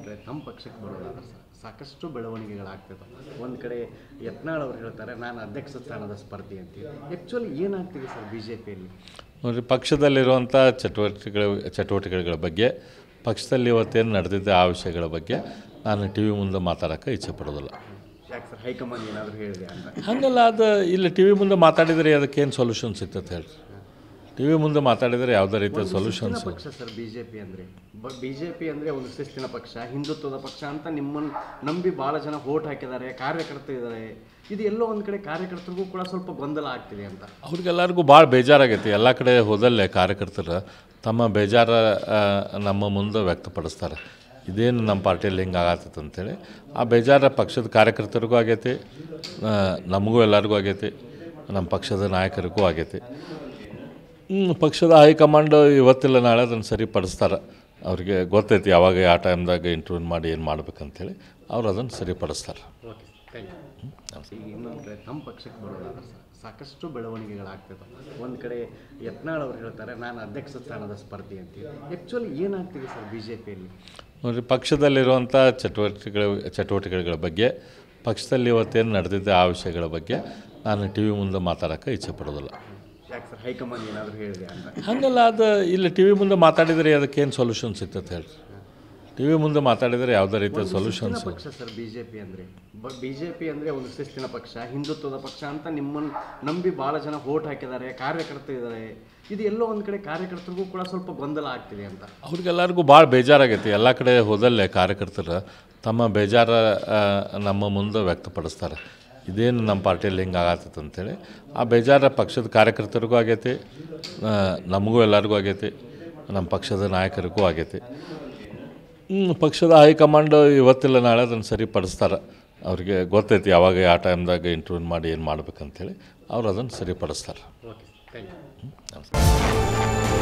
ಕಡೆ ತಮ್ಮ ಪಕ್ಷಕ್ಕೆ ಬರೋದಾದ್ರೆ ಸಾಕಷ್ಟು ಬೆಳವಣಿಗೆಗಳಾಗ್ತದೆ. ಒಂದು ಕಡೆ ಯತ್ನಾಳ್ ಅವರು ಹೇಳ್ತಾರೆ ನಾನು ಅಧ್ಯಕ್ಷ ಸ್ಥಾನದ ಸ್ಪರ್ಧಿ ಅಂತೀವಿ. ಆ್ಯಕ್ಚುಲಿ ಏನಾಗ್ತಿದೆ ಸರ್ ಬಿ ಜೆ ಪಿಯಲ್ಲಿ? ನೋಡಿರಿ, ಪಕ್ಷದಲ್ಲಿರುವಂಥ ಚಟುವಟಿಕೆಗಳ ಬಗ್ಗೆ, ಪಕ್ಷದಲ್ಲಿ ಇವತ್ತೇನು ನಡೆದಿದ್ದೆ ಆ ವಿಷಯಗಳ ಬಗ್ಗೆ ನಾನು ಟಿ ವಿ ಮುಂದೆ ಮಾತಾಡೋಕ್ಕೆ ಇಚ್ಛೆ ಪಡೋದಿಲ್ಲ. ಯಾಕೆ ಸರ್, ಹೈಕಮಾಂಡ್ ಏನಾದರೂ ಹೇಳಿದೆ ಅಂತ? ಹಾಗಲ್ಲ, ಅದು ಇಲ್ಲಿ ಟಿ ವಿ ಮುಂದೆ ಮಾತಾಡಿದರೆ ಅದಕ್ಕೇನು ಸೊಲ್ಯೂಷನ್ ಸಿಗ್ತದೆ ಹೇಳ್ರಿ? ಟಿ ವಿ ಮುಂದೆ ಮಾತಾಡಿದರೆ ಯಾವುದೇ ರೀತಿಯ ಸೊಲ್ಯೂಷನ್ಸ್. ಪಕ್ಷ ಸರ್ ಬಿ ಜೆ ಪಿ ಅಂದರೆ, ಒಂದು ಶಿಸ್ತಿನ ಪಕ್ಷ, ಹಿಂದುತ್ವದ ಪಕ್ಷ ಅಂತ ನಿಮ್ಮನ್ನು ನಂಬಿ ಭಾಳ ಜನ ವೋಟ್ ಹಾಕಿದ್ದಾರೆ, ಕಾರ್ಯಕರ್ತರು ಇದ್ದಾರೆ. ಇದು ಎಲ್ಲೋ ಒಂದು ಕಡೆ ಕಾರ್ಯಕರ್ತರಿಗೂ ಕೂಡ ಸ್ವಲ್ಪ ಗೊಂದಲ ಆಗ್ತಿದೆ ಅಂತ. ಅವ್ರಿಗೆಲ್ಲರಿಗೂ ಭಾಳ ಬೇಜಾರಾಗೈತಿ. ಎಲ್ಲ ಕಡೆ ಹೋದಲ್ಲೇ ಕಾರ್ಯಕರ್ತರು ತಮ್ಮ ಬೇಜಾರ ನಮ್ಮ ಮುಂದೆ ವ್ಯಕ್ತಪಡಿಸ್ತಾರೆ. ಇದೇನು ನಮ್ಮ ಪಾರ್ಟಿಯಲ್ಲಿ ಹಿಂಗೆ ಆಗತ್ತೈತೆ ಅಂತೇಳಿ. ಆ ಬೇಜಾರ ಪಕ್ಷದ ಕಾರ್ಯಕರ್ತರಿಗೂ ಆಗೈತಿ, ನಮಗೂ ಎಲ್ಲರಿಗೂ ಆಗೈತಿ, ನಮ್ಮ ಪಕ್ಷದ ನಾಯಕರಿಗೂ ಆಗೈತಿ. ಪಕ್ಷದ ಹೈಕಮಾಂಡ್ ಇವತ್ತಿಲ್ಲ ನಾಳೆ ಅದನ್ನು ಸರಿಪಡಿಸ್ತಾರೆ. ಅವ್ರಿಗೆ ಗೊತ್ತೈತಿ ಯಾವಾಗ ಯಾವ ಟೈಮ್ದಾಗ ಇಂಟರ್ವ್ಯೂ ಮಾಡಿ ಏನು ಮಾಡ್ಬೇಕಂತೇಳಿ ಅವ್ರು ಅದನ್ನು ಸರಿಪಡಿಸ್ತಾರೆ. Okay, thank you. ಈಗ ಇನ್ನೊಂದು ಕಡೆ ತಮ್ಮ ಪಕ್ಷಕ್ಕೆ ಬರೋದಾದ್ರೆ ಸಾಕಷ್ಟು ಬೆಳವಣಿಗೆಗಳಾಗ್ತದೆ. ಒಂದು ಕಡೆ ಯತ್ನಾಳ್ ಅವರು ಹೇಳ್ತಾರೆ ನಾನು ಅಧ್ಯಕ್ಷ ಸ್ಥಾನದ ಸ್ಪರ್ಧಿ ಅಂತೀವಿ. ಆ್ಯಕ್ಚುಲಿ ಏನಾಗ್ತಿದೆ ಸರ್ ಬಿ ಜೆ ಪಿಯಲ್ಲಿ? ನೋಡಿರಿ, ಪಕ್ಷದಲ್ಲಿರುವಂಥ ಚಟುವಟಿಕೆಗಳ ಬಗ್ಗೆ, ಪಕ್ಷದಲ್ಲಿ ಇವತ್ತೇನು ನಡೆದಿದ್ದೆ ಆ ವಿಷಯಗಳ ಬಗ್ಗೆ ನಾನು ಟಿ ವಿ ಮುಂದೆ ಮಾತಾಡೋಕ್ಕೆ ಇಚ್ಛೆ ಪಡೋದಿಲ್ಲ. ಯಾಕೆ ಸರ್, ಹೈಕಮಾಂಡ್ ಏನಾದರೂ ಹೇಳಿದೆ ಅಂತ? ಹಾಗಲ್ಲ, ಅದು ಇಲ್ಲಿ ಟಿ ವಿ ಮುಂದೆ ಮಾತಾಡಿದರೆ ಅದಕ್ಕೇನು ಸೊಲ್ಯೂಷನ್ ಸಿಗ್ತದೆ ಹೇಳ್ರಿ? ಟಿ ವಿ ಮುಂದೆ ಮಾತಾಡಿದರೆ ಯಾವುದೇ ರೀತಿಯ ಸೊಲ್ಯೂಷನ್ಸ್. ಪಕ್ಷ ಸರ್ ಬಿ ಜೆ ಪಿ ಅಂದರೆ, ಒಂದು ಶಿಸ್ತಿನ ಪಕ್ಷ, ಹಿಂದುತ್ವದ ಪಕ್ಷ ಅಂತ ನಿಮ್ಮನ್ನು ನಂಬಿ ಭಾಳ ಜನ ವೋಟ್ ಹಾಕಿದ್ದಾರೆ, ಕಾರ್ಯಕರ್ತರು ಇದ್ದಾರೆ. ಇದು ಎಲ್ಲೋ ಒಂದು ಕಡೆ ಕಾರ್ಯಕರ್ತರಿಗೂ ಕೂಡ ಸ್ವಲ್ಪ ಗೊಂದಲ ಆಗ್ತಿದೆ ಅಂತ. ಅವ್ರಿಗೆಲ್ಲರಿಗೂ ಭಾಳ ಬೇಜಾರಾಗೈತಿ. ಎಲ್ಲ ಕಡೆ ಹೋದಲ್ಲೇ ಕಾರ್ಯಕರ್ತರು ತಮ್ಮ ಬೇಜಾರ ನಮ್ಮ ಮುಂದೆ ವ್ಯಕ್ತಪಡಿಸ್ತಾರೆ. ಇದೇನು ನಮ್ಮ ಪಾರ್ಟಿಯಲ್ಲಿ ಹಿಂಗೆ ಆಗತ್ತೈತೆ ಅಂತೇಳಿ. ಆ ಬೇಜಾರ ಪಕ್ಷದ ಕಾರ್ಯಕರ್ತರಿಗೂ ಆಗೈತಿ, ನಮಗೂ ಎಲ್ಲರಿಗೂ ಆಗೈತಿ, ನಮ್ಮ ಪಕ್ಷದ ನಾಯಕರಿಗೂ ಆಗೈತಿ. ಪಕ್ಷದ ಹೈಕಮಾಂಡ್ ಇವತ್ತಿಲ್ಲ ನಾಳೆ ಅದನ್ನು ಸರಿಪಡಿಸ್ತಾರೆ. ಅವ್ರಿಗೆ ಗೊತ್ತೈತಿ ಯಾವಾಗ ಯಾವ ಟೈಮ್ದಾಗ ಇಂಟರ್ವ್ಯೂ ಮಾಡಿ ಏನು ಮಾಡ್ಬೇಕಂತೇಳಿ ಅವ್ರು ಅದನ್ನು ಸರಿಪಡಿಸ್ತಾರೆ. Okay, thank you.